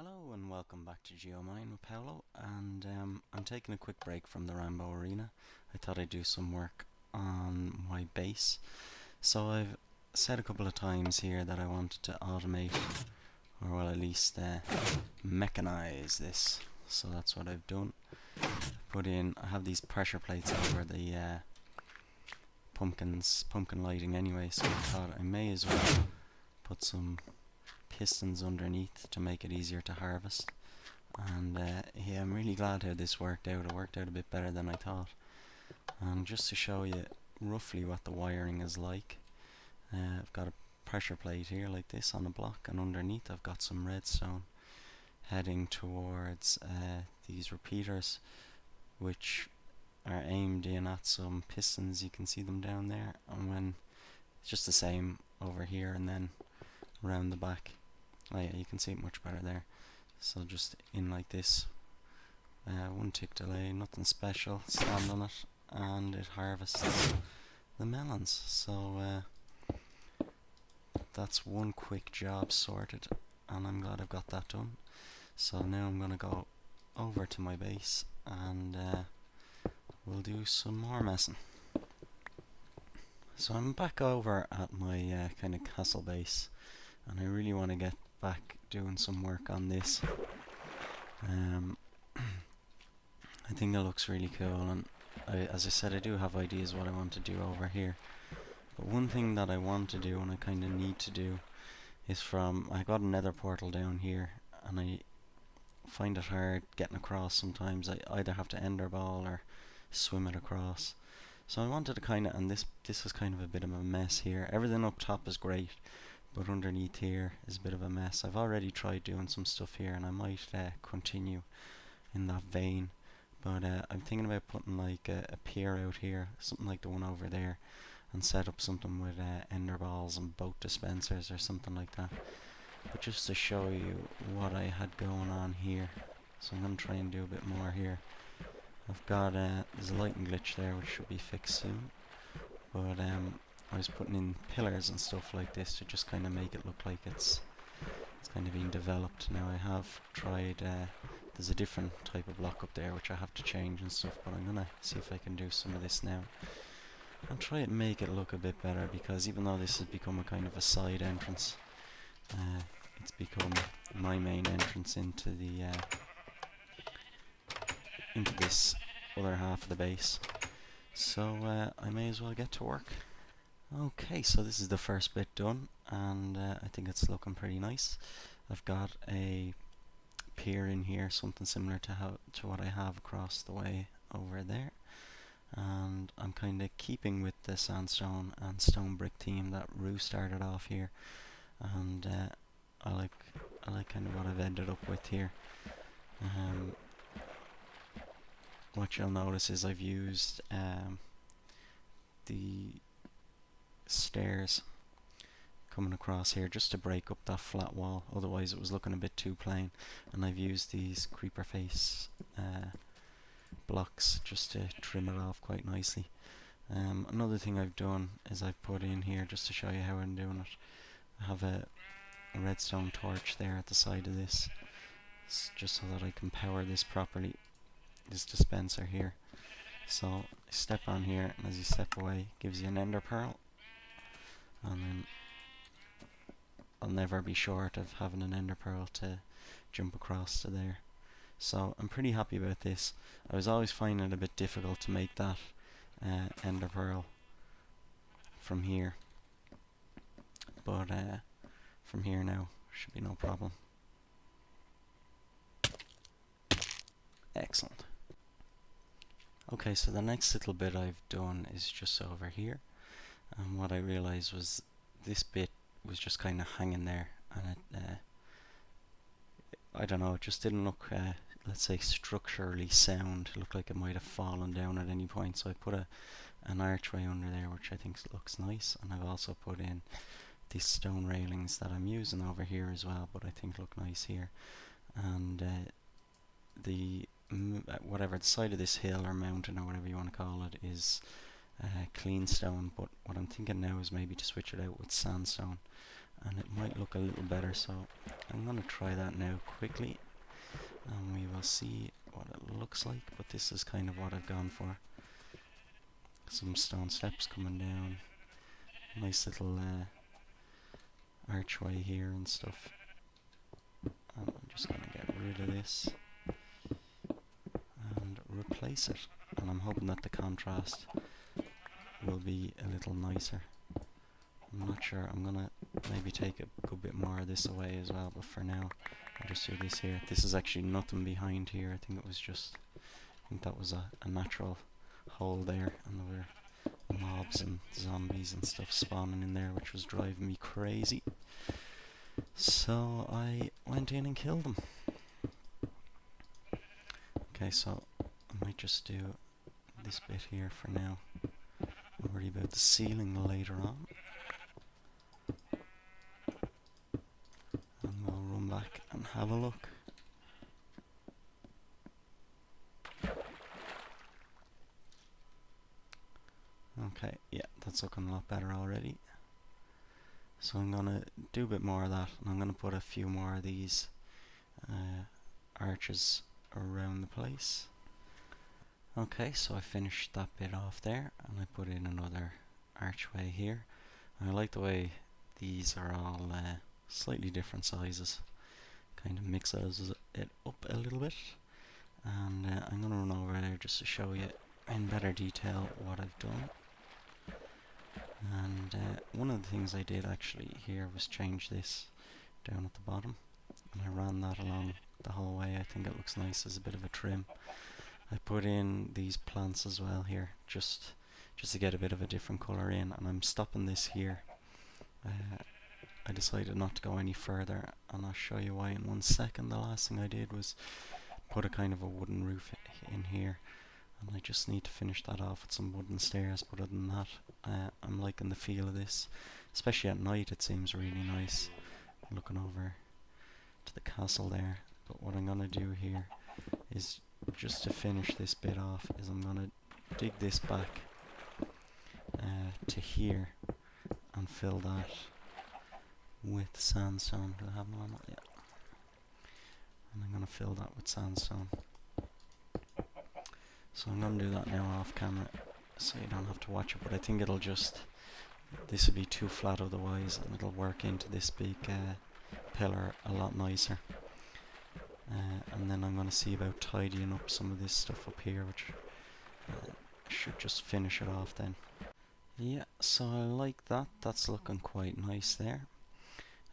Hello and welcome back to GeoMine with Paolo, and I'm taking a quick break from the Rambo Arena. I thought I'd do some work on my base. So I've said a couple of times here that I wanted to automate, or well, at least mechanize this. So that's what I've done. I have these pressure plates over the pumpkin lighting anyway, so I thought I may as well put some pistons underneath to make it easier to harvest. And yeah, I'm really glad how this worked out. It worked out a bit better than I thought. And just to show you roughly what the wiring is like, I've got a pressure plate here like this on a block, and underneath I've got some redstone heading towards these repeaters, which are aimed in at some pistons. You can see them down there, and when it's just the same over here and then around the back. Oh yeah, you can see it much better there. So just in like this, 1 tick delay, nothing special, stand on it and it harvests the melons. So that's one quick job sorted, and I'm glad I've got that done. So now I'm going to go over to my base and we'll do some more messing. So I'm back over at my kind of castle base, and I really want to get back doing some work on this. I think it looks really cool, and as I said, I do have ideas what I want to do over here. But one thing that I want to do, and I kind of need to do, is I got a nether portal down here, and I find it hard getting across sometimes. I either have to ender ball or swim it across. So I wanted to kind of, and this is kind of a bit of a mess here. Everything up top is great, but underneath here is a bit of a mess. I've already tried doing some stuff here, and I might continue in that vein. But I'm thinking about putting like a pier out here, something like the one over there, and set up something with ender balls and boat dispensers or something like that. But just to show you what I had going on here, so I'm going to try and do a bit more here. I've got there's a lighting glitch there which should be fixed soon, but I was putting in pillars and stuff like this to just kind of make it look like it's kind of being developed. Now I have tried, there's a different type of block up there which I have to change and stuff, but I'm gonna see if I can do some of this now and try and make it look a bit better, because even though this has become a kind of a side entrance, it's become my main entrance into this other half of the base. So I may as well get to work. Okay, so this is the first bit done, and I think it's looking pretty nice. I've got a pier in here, something similar to what I have across the way over there, and I'm kind of keeping with the sandstone and stone brick theme that Rue started off here, and I like kind of what I've ended up with here. What you'll notice is I've used the stairs coming across here just to break up that flat wall, otherwise it was looking a bit too plain, and I've used these creeper face blocks just to trim it off quite nicely. Another thing I've done is I've put in here, just to show you how I'm doing it, I have a redstone torch there at the side of this, just so that I can power this properly, this dispenser here. So I step on here, and as you step away, it gives you an ender pearl, and then I'll never be short of having an ender pearl to jump across to there. So I'm pretty happy about this. I was always finding it a bit difficult to make that ender pearl from here, but from here now should be no problem. Excellent. Okay, so the next little bit I've done is just over here, and what I realized was this bit was just kind of hanging there, and I don't know, it just didn't look, let's say, structurally sound. It looked like it might have fallen down at any point, so I put an archway under there, which I think looks nice, and I've also put in these stone railings that I'm using over here as well, but I think look nice here. And whatever the side of this hill or mountain or whatever you want to call it is clean stone, but what I'm thinking now is maybe to switch it out with sandstone and it might look a little better, so I'm going to try that now quickly and we will see what it looks like. But this is kind of what I've gone for. Some stone steps coming down, nice little archway here and stuff. And I'm just going to get rid of this and replace it, and I'm hoping that the contrast will be a little nicer. I'm not sure, I'm gonna maybe take a good bit more of this away as well, but for now I'll just do this here. This is actually nothing behind here. I think that was a natural hole there, and there were mobs and zombies and stuff spawning in there, which was driving me crazy. So I went in and killed them. Okay, so I might just do this bit here for now. I'll worry about the ceiling later on. And we'll run back and have a look. Okay, yeah, that's looking a lot better already. So I'm gonna do a bit more of that, and I'm gonna put a few more of these arches around the place. Okay, so I finished that bit off there, and I put in another archway here. And I like the way these are all slightly different sizes. Kind of mixes it up a little bit. And I'm going to run over there just to show you in better detail what I've done. And one of the things I did actually here was change this down at the bottom. And I ran that along the whole way. I think it looks nice as a bit of a trim. I put in these plants as well here, just to get a bit of a different colour in, and I'm stopping this here. I decided not to go any further, and I'll show you why in 1 second. The last thing I did was put a kind of a wooden roof in here, and I just need to finish that off with some wooden stairs. But other than that, I'm liking the feel of this, especially at night. It seems really nice. I'm looking over to the castle there, but what I'm going to do here is, just to finish this bit off, is I'm going to dig this back to here and fill that with sandstone. Do I have normal? Yeah. And I'm going to fill that with sandstone. So I'm going to do that now off camera, so you don't have to watch it, but I think it'll just, this would be too flat otherwise, and it'll work into this big pillar a lot nicer. And then I'm going to see about tidying up some of this stuff up here, which should just finish it off then. Yeah, so I like that. That's looking quite nice there.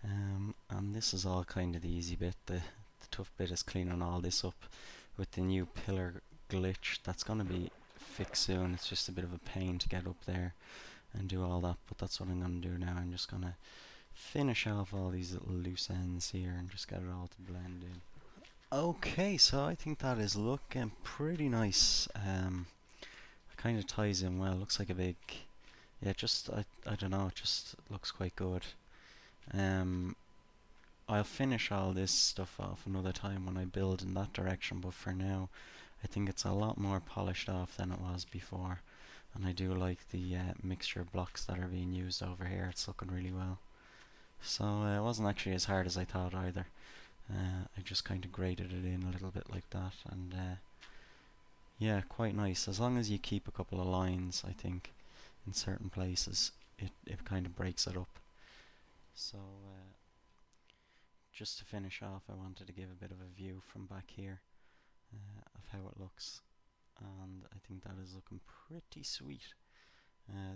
And this is all kind of the easy bit. The tough bit is cleaning all this up with the new pillar glitch. That's going to be fixed soon. It's just a bit of a pain to get up there and do all that, but that's what I'm going to do now. I'm just going to finish off all these little loose ends here and just get it all to blend in. Okay, so I think that is looking pretty nice. It kind of ties in well. Looks like a big, yeah, just I don't know, it just looks quite good. I'll finish all this stuff off another time when I build in that direction, but for now I think it's a lot more polished off than it was before, and I do like the mixture of blocks that are being used over here. It's looking really well. So it wasn't actually as hard as I thought either. I just kind of graded it in a little bit like that, and yeah, quite nice. As long as you keep a couple of lines, I think, in certain places, it kind of breaks it up. So just to finish off, I wanted to give a bit of a view from back here of how it looks, and I think that is looking pretty sweet.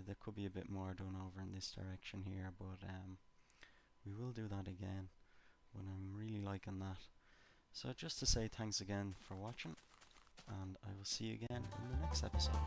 There could be a bit more done over in this direction here, but we will do that again when I'm really liking that. So just to say thanks again for watching, and I will see you again in the next episode.